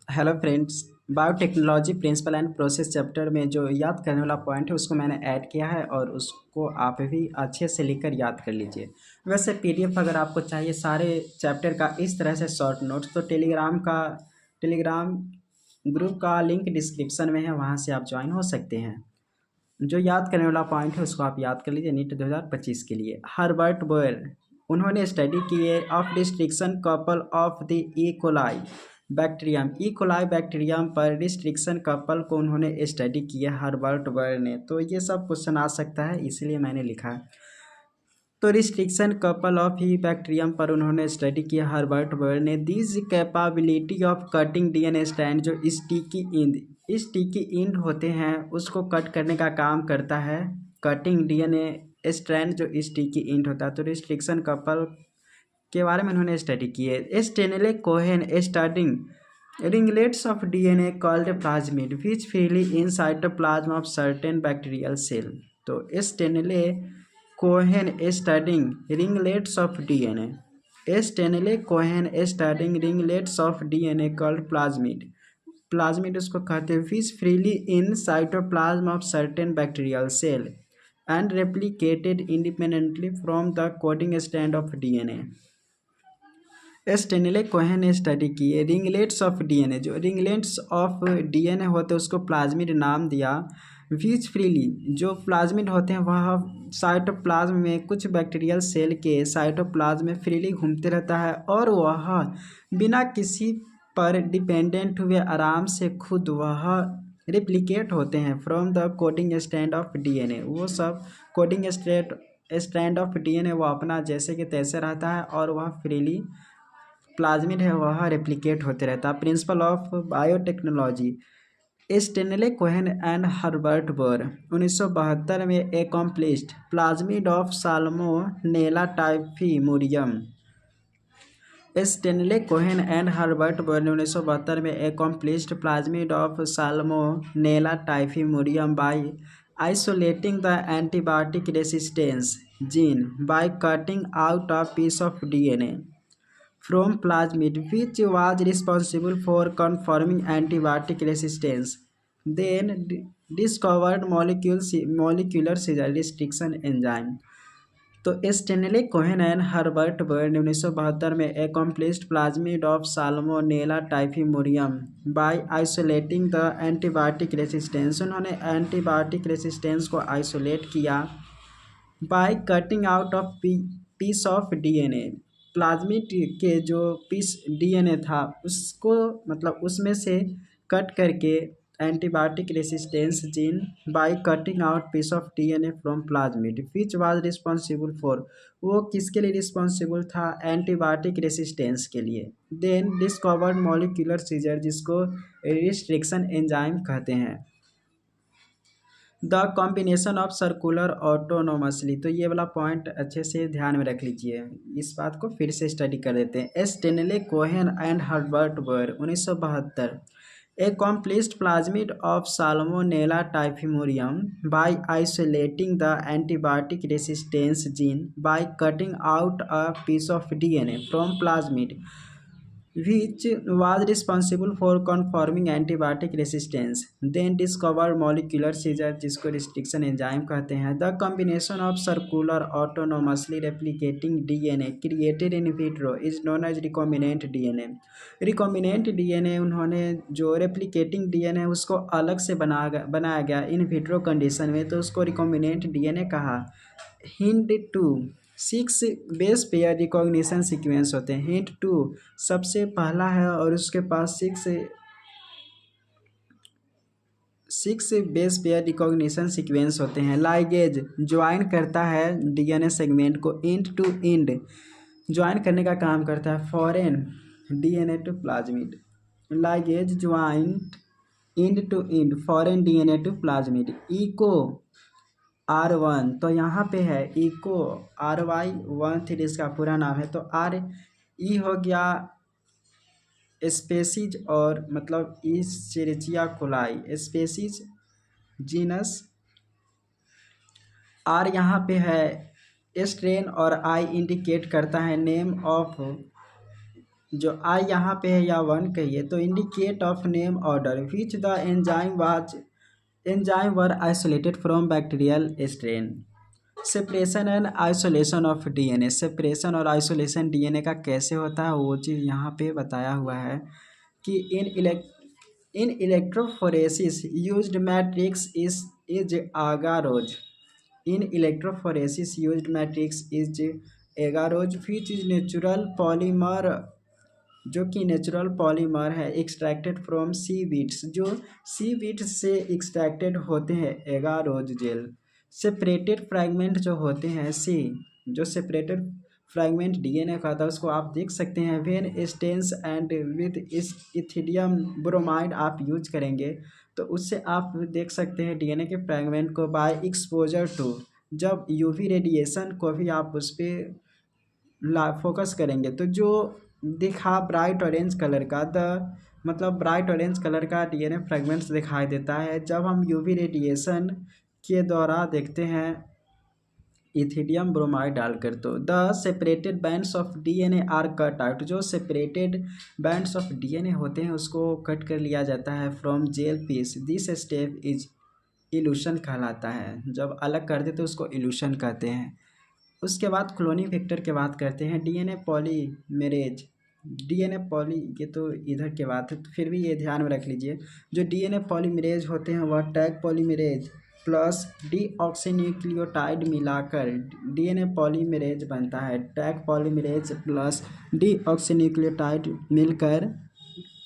Hello friends. Biotechnology principle and process chapter में जो याद करने वाला पॉइंट है उसको मैंने ऐड किया है और उसको आप भी अच्छे से लिखकर याद कर लीजिए। वैसे पीडीएफ अगर आपको चाहिए सारे चैप्टर का इस तरह से शॉर्ट नोट्स तो टेलीग्राम ग्रुप का लिंक डिस्क्रिप्शन में है, वहाँ से आप ज्वाइन हो सकते हैं। जो याद करने वाला पॉइंट है उसको आप याद कर लीजिए नीट 2025 के लिए। हर्बर्ट बोयर उन्होंने स्टडी की है of restriction couple of the E coli bacterium पर रिस्ट्रिक्शन कपल को उन्होंने स्टडी किया हर्बर्ट बोयर ने। तो ये सब क्वेश्चन आ सकता है, इसलिए मैंने लिखा है। तो restriction couple of he bacterium पर उन्होंने स्टडी किया हर्बर्ट बोयर ने। This capability of cutting DNA strand जो स्टिकी इंड होते हैं उसको कट करने का काम करता है कटिंग डीएनए स्ट्रैंड जो स्टिकी इंड होता है। तो रिस्ट्रिक्शन कपल के बारे में उन्होंने स्टडी की है। Stanley Cohen studying ringlets of DNA called plasmid which freely in cytoplasm of certain bacterial cell. तो Stanley Cohen studying ringlets of DNA Stanley Cohen studying ringlets of DNA called plasmid उसको कहते हैं which freely in cytoplasm of certain bacterial cell and replicated independently from the coding strand of DNA. Stanley Cohen ने study की है ringlets of DNA जो ringlets of DNA होते हैं उसको प्लाज्मिड नाम दिया। विच फ्रीली जो प्लाज्मिड होते हैं वह साइटोप्लाज्म में कुछ बैक्टीरियल सेल के साइटोप्लाज्म में फ्रीली घूमते रहता है और वह बिना किसी पर डिपेंडेंट हुए आराम से खुद वह रिप्लिकेट होते हैं from the coding strand of DNA. वो सब कोडिंग स्ट्रैंड ऑफ डीएनए वो अपना जैसे कि तैसे रहता है और वह फ्रीली प्लाज्मिड है वह रेप्लिकेट होते रहता है। Principle of biotechnology Stanley Cohen and Herbert Boyer 1972 में accomplished plasmid of Salmonella typhimurium. Stanley Cohen and Herbert Boyer ने 1972 में accomplished plasmid of Salmonella typhimurium by isolating the antibiotic resistance gene by cutting out a piece of DNA from plasmid which was responsible for conferring antibiotic resistance, then discovered molecular scissor restriction enzyme। तो Stanley Cohen and Herbert Boyer ने 1972 में accomplished plasmid of Salmonella typhimurium by isolating the antibiotic resistance उन्होंने antibiotic resistance को isolate किया by cutting out of piece of DNA. Plasmid के जो piece DNA था उसको मतलब उसमें से कट करके antibiotic resistance gene by cutting out piece of DNA from plasmid which was responsible for वो किसके लिए रिस्पॉन्सिबल था एंटीबायोटिक रेसिस्टेंस के लिए। देन डिस्कवर्ड मॉलिक्यूलर सीजर जिसको रिस्ट्रिक्शन एंजाइम कहते हैं। The combination of circular autonomously तो ये वाला पॉइंट अच्छे से ध्यान में रख लीजिए, इस बात को फिर से स्टडी कर लेते हैं। Stanley Cohen and Herbert Boyer 1972 accomplished plasmid of salmonella typhimurium by isolating the antibiotic resistance gene by cutting out a piece of DNA from plasmid which was responsible for conferring antibiotic resistance, then discovered molecular scissor जिसको restriction enzyme कहते हैं। The combination of circular autonomously replicating DNA created in vitro is known as recombinant DNA। recombinant DNA उन्होंने जो replicating DNA उसको अलग से बनाया गया इन विट्रो कंडीशन में, तो उसको recombinant DNA कहा। Hint two 6 base pair recognition sequence होते हैं। हिंट 2 सबसे पहला है और उसके पास 6 बेस पेयर रिकॉग्निशन सीक्वेंस होते हैं। लाइगेज ज्वाइन करता है डीएनए सेगमेंट को इंड टू इंड, ज्वाइन करने का काम करता है foreign DNA to plasmid. Ligase join end to end foreign DNA to plasmid. Eco R1 तो यहाँ पे है इको RY13 इसका पूरा नाम है। तो RE हो गया स्पेसीज और मतलब इशेरिचिया कोलाई स्पेसीज जीनस। R यहाँ पे है स्ट्रेन और I इंडिकेट करता है नेम ऑफ जो आई यहाँ पे है या वन कहिए तो indicate of name order which the enzyme were isolated from bacterial strain. Separation and isolation of DNA, separation और आइसोलेशन डीएनए का कैसे होता है वो चीज़ यहाँ पे बताया हुआ है कि in electrophoresis used matrix is agarose. In electrophoresis used matrix is agarose which is natural polymer, जो कि नेचुरल पॉलीमर है एक्सट्रैक्टेड फ्रॉम सी बीट्स, जो सी बीट्स से एक्सट्रैक्टेड होते हैं एगारोज जेल। सेपरेटेड फ्रैगमेंट जो होते हैं जो सेपरेटेड फ्रैगमेंट डीएनए का था उसको आप देख सकते हैं वेन स्टेंस एंड विद इस इथिडियम ब्रोमाइड आप यूज करेंगे तो उससे आप देख सकते हैं डीएनए के फ्रैगमेंट को बाय एक्सपोजर टू, जब यूवी रेडिएशन को भी आप उस पर फोकस करेंगे तो जो दिखा ब्राइट ऑरेंज कलर का मतलब ब्राइट ऑरेंज कलर का डीएनए फ्रैगमेंट्स दिखाई देता है जब हम यूवी रेडिएशन के द्वारा देखते हैं इथिडियम ब्रोमाइड डालकर। तो the separated bands of DNA are cut out, जो सेपरेटेड बैंड्स ऑफ डीएनए होते हैं उसको कट कर लिया जाता है from gel piece. This step is elution कहलाता है, जब अलग कर दे तो उसको इल्यूशन कहते हैं। उसके बाद क्लोनिंग फैक्टर की बात करते हैं। डीएनए पॉलीमेरेज, डीएनए पॉली, ये तो इधर के बात है तो फिर भी ये ध्यान में रख लीजिए, जो डीएनए पॉलीमेरेज होते हैं वह टैग पॉलीमेरेज प्लस डीऑक्सीन्यूक्लियोटाइड मिलाकर डीएनए पॉलीमेरेज बनता है। टैग पॉलीमेरेज प्लस डीऑक्सीन्यूक्लियोटाइड मिलकर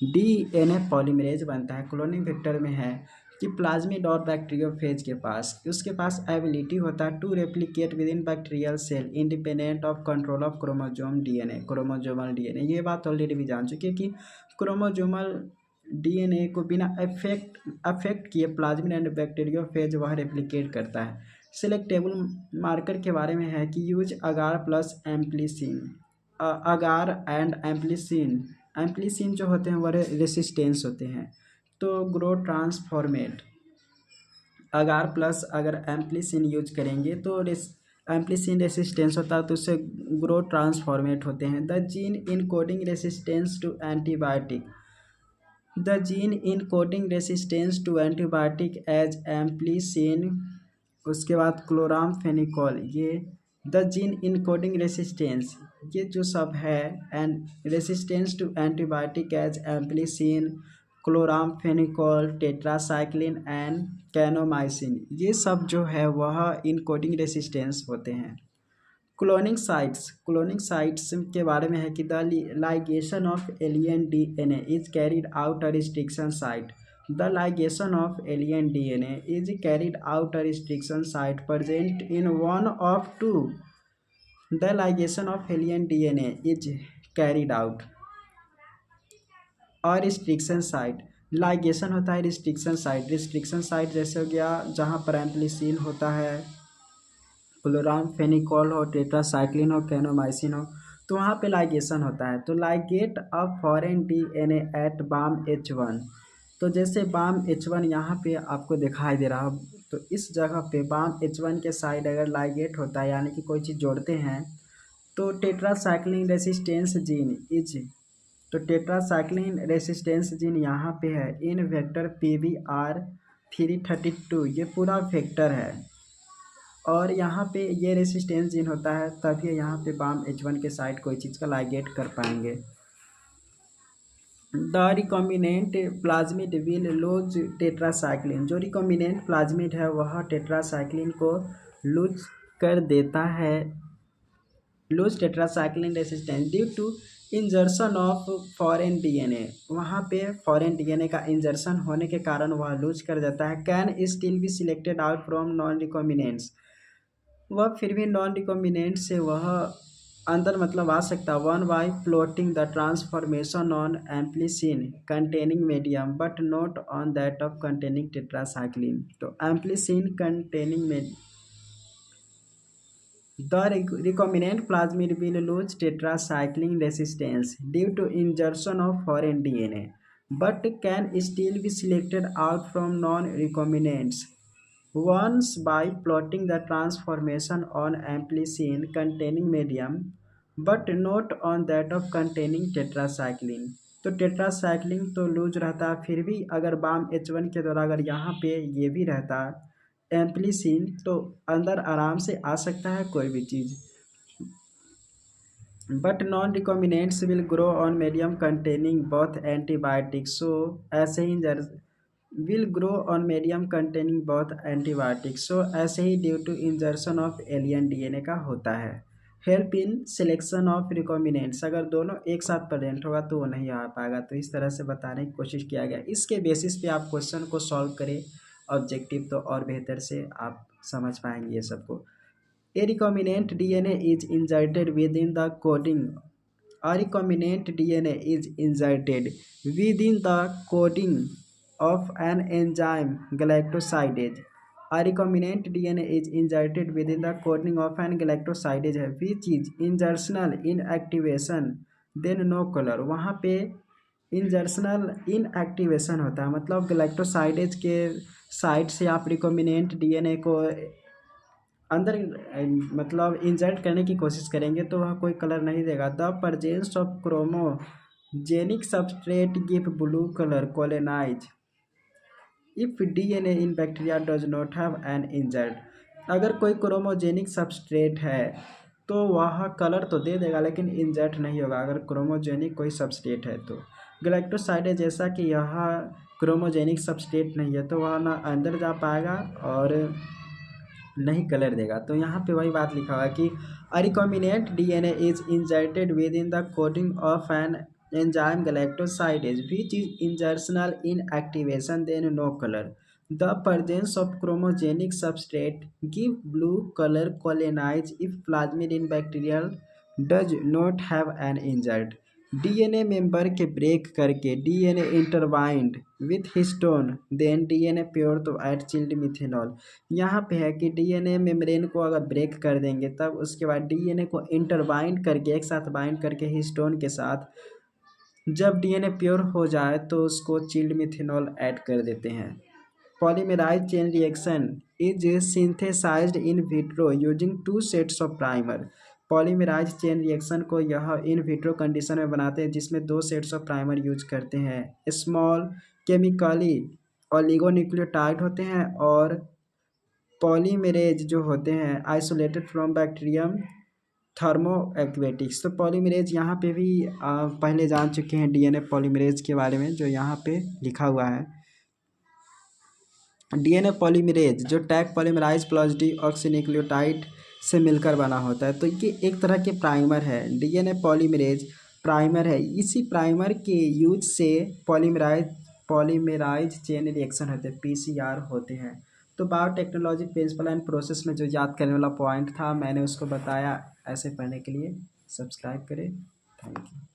डीएनए पॉलीमेरेज बनता है। क्लोनिंग फैक्टर में है कि प्लाज्मिड और बैक्टीरियोफेज के पास उसके पास एबिलिटी होता है to replicate within bacterial cell independent of control of chromosome DNA, chromosomal DNA. ये बात ऑलरेडी भी जान चुके कि क्रोमोजोमल डीएनए को बिना अफेक्ट किए प्लाज्मिड एंड बैक्टीरियोफेज वह रेप्लिकेट करता है। सिलेक्टेबल मार्कर के बारे में है कि use agar plus एम्प्लीसिन, agar and एम्प्लीसिन, एम्प्लीसिन जो होते हैं वह रेसिस्टेंस होते हैं। तो ग्रो ट्रांसफॉर्मेट अगार प्लस अगर एम्प्लीसिन यूज करेंगे तो एम्प्लीसिन रेसिस्टेंस होता है तो उससे ग्रो ट्रांसफॉर्मेट होते हैं। The gene encoding resistance to antibiotic, the gene encoding resistance to antibiotic as ampicillin. उसके बाद क्लोरामफेनिकॉल, ये the gene encoding resistance, ये जो सब है and resistance to antibiotic as ampicillin, chloramphenicol, tetracycline and kanamycin, ये सब जो है वह इन कोडिंग रेसिस्टेंस होते हैं। क्लोनिंग साइट्स के बारे में है कि the ligation of alien DNA is carried out a restriction site, the ligation of alien DNA is carried out a restriction site present in one of two, the ligation of alien DNA is carried out और restriction site, ligation होता है restriction site जैसे हो गया जहाँ पर एम्प्लीसिन होता है, क्लोरामफेनिकॉल हो, टेट्रासाइक्लिन हो, कैनोमाइसिन हो, तो वहाँ पे लाइगेशन होता है। तो ligate a foreign DNA at Bam H1, तो जैसे बाम H1 यहाँ पे आपको दिखाई दे रहा हो तो इस जगह पे बाम H1 के साइड अगर लाइगेट होता है यानी कि कोई चीज़ जोड़ते हैं तो टेट्रासाइक्लिन रेसिस्टेंस जीन इज, तो टेट्रासाइक्लिन रेसिस्टेंस जीन यहाँ पे है इन वेक्टर PBR332, ये पूरा वेक्टर है और यहाँ पे ये रेसिस्टेंस जीन होता है तभी यहाँ पे बाम H1 के साइड कोई चीज़ का लाइगेट कर पाएंगे। The recombinant plasmid will lose tetracycline, जो रिकॉम्बिनेंट प्लाज्मिड है वह टेट्रासाइक्लिन को लूज कर देता है, lose tetracycline resistance due to insertion of foreign DNA, वहाँ पे फॉरेन डीएनए का इंजर्शन होने के कारण वह लूज कर जाता है। Can still be selected out from non recombinants, वह फिर भी नॉन रिकॉम्बिनेंट से वह अंदर मतलब आ सकता है। One by plotting the transformation on एम्प्लीसिन containing medium but not on that of containing tetracycline, तो एम्प्लीसिन कंटेनिंग में the recombinant plasmid will lose tetracycline resistance due to insertion of foreign DNA, but can still be selected out from non-recombinants once by plotting the transformation on amplicin containing medium but note on that of containing tetracycline. तो tetracycline तो loose रहता है, फिर भी अगर balm H1 के द्वारा अगर यहाँ पे ये भी रहता एम्पलीसिन तो अंदर आराम से आ सकता है कोई भी चीज़। But non recombinants will grow on medium containing both antibiotics. So ऐसे ही will grow on medium containing both antibiotics. So ऐसे ही due to insertion of alien DNA का होता है। Help in selection of recombinants, अगर दोनों एक साथ प्रेजेंट होगा तो वो नहीं आ पाएगा। तो इस तरह से बताने की कोशिश किया गया। इसके बेसिस पे आप क्वेश्चन को सॉल्व करें ऑब्जेक्टिव, तो और बेहतर से आप समझ पाएंगे ये सबको। A recombinant DNA is inserted within the coding. A recombinant DNA is inserted within the coding of an enzyme galactosidase. A recombinant DNA is inserted within the coding of an galactosidase which is insertional inactivation then no color। वहाँ पे इंजर्शनल inactivation होता है, मतलब गलैक्टोसाइडेज के side से आप recombinant DNA को अंदर मतलब इंजर्ट करने की कोशिश करेंगे तो वह कोई कलर नहीं देगा। The presence of chromogenic substrate give blue colour colonies if DNA in bacteria does not have an insert. अगर कोई क्रोमोजेनिक सबस्ट्रेट है तो वह कलर तो दे देगा लेकिन इंजर्ट नहीं होगा अगर क्रोमोजेनिक कोई सबस्ट्रेट है तो। गलैक्टोसाइड जैसा कि यह क्रोमोजेनिक सबस्ट्रेट नहीं है तो वह ना अंदर जा पाएगा और नहीं कलर देगा। तो यहाँ पे वही बात लिखा हुआ है कि a recombinant DNA is inserted within the coding of an enzyme galactosidase which is insertional inactivation then no color। The presence of chromogenic substrate give blue color colonized if plasmid in bacterial does not have an insert। DNA membrane के break करके DNA intertwined with histone then DNA pure तो at chilled methanol. यहाँ पे है कि DNA membrane को अगर break कर देंगे तब उसके बाद डीएनए को इंटरबाइंड करके एक साथ बाइंड करके हिस्टोन के साथ जब डीएनए प्योर हो जाए तो उसको चिल्ड मिथेनॉल ऐड कर देते हैं। Polymerase chain reaction is synthesised in vitro using 2 sets of primer. Polymerase chain reaction को यह इन विट्रो कंडीशन में बनाते हैं जिसमें 2 सेट्स ऑफ प्राइमर यूज करते हैं। स्मॉल केमिकली ओलिगोन्यूक्लियोटाइड होते हैं और पॉलीमेरेज जो होते हैं आइसोलेटेड फ्रॉम बैक्टीरियम थर्मोएक्वेटिक्स। तो पॉलीमरेज यहाँ पे भी पहले जान चुके हैं डीएनए पॉलीमरेज के बारे में जो यहाँ पे लिखा हुआ है। डीएनए पॉलीमरेज जो टैग पॉलीमराइज प्लस डी ऑक्सीन्यूक्लियोटाइड से मिलकर बना होता है। तो ये एक तरह के प्राइमर है, डीएनए पॉलीमरेज प्राइमर है। इसी प्राइमर के यूज से पॉलीमेराइज चेन रिएक्शन होते हैं, पीसीआर होते हैं। तो बायोटेक्नोलॉजी प्रिंसिपल एंड प्रोसेस में जो याद करने वाला पॉइंट था मैंने उसको बताया। ऐसे पढ़ने के लिए सब्सक्राइब करें। Thank you.